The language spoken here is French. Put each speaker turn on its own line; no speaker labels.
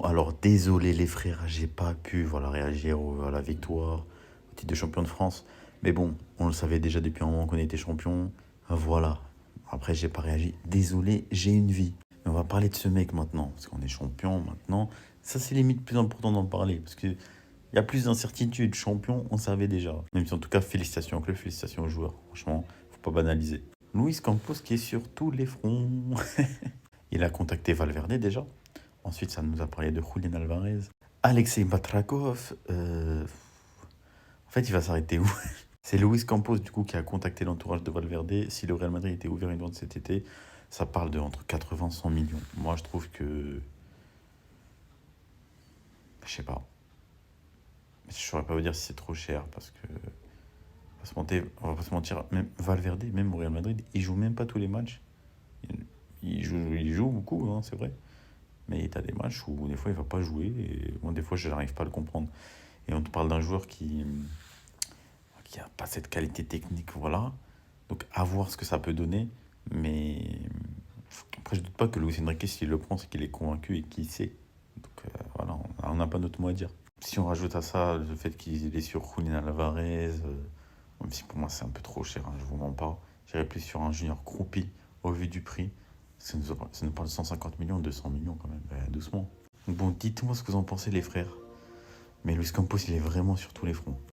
alors désolé les frères, j'ai pas pu voilà, réagir à la victoire, au titre de champion de France. Mais bon, on le savait déjà depuis un moment qu'on était champion. Voilà. Après, j'ai pas réagi. Désolé, j'ai une vie. Mais on va parler de ce mec maintenant, parce qu'on est champion maintenant. Ça, c'est limite plus important d'en parler, parce que il y a plus d'incertitudes. Champion, on savait déjà. Même si en tout cas, félicitations au club, félicitations aux joueurs. Franchement, faut pas banaliser. Luis Campos qui est sur tous les fronts. Il a contacté Valverde déjà. Ensuite, ça nous a parlé de Julian Alvarez. Alexei Batrakov. En fait, il va s'arrêter où? C'est Luis Campos, du coup, qui a contacté l'entourage de Valverde. Si le Real Madrid était ouvert une vente cet été, ça parle de entre 80 et 100 millions. Moi, je trouve que. Je sais pas. Je saurais pas vous dire si c'est trop cher parce que. On va pas se mentir, même Valverde, même au Real Madrid, il joue même pas tous les matchs. Il joue beaucoup, hein, c'est vrai. Mais tu as des matchs où des fois il va pas jouer et moi des fois je n'arrive pas à le comprendre. Et on te parle d'un joueur qui a pas cette qualité technique, voilà. Donc à voir ce que ça peut donner. Mais après je doute pas que Luis Enrique s'il le prend c'est qu'il est convaincu et qu'il sait. Donc voilà, on n'a pas notre mot à dire. Si on rajoute à ça le fait qu'il est sur Julian Alvarez, même si pour moi c'est un peu trop cher, hein, je vous mens pas. J'irais plus sur un junior croupi au vu du prix. Ça nous parle de 150 millions, 200 millions quand même, doucement. Bon, dites-moi ce que vous en pensez les frères. Mais Luis Campos, il est vraiment sur tous les fronts.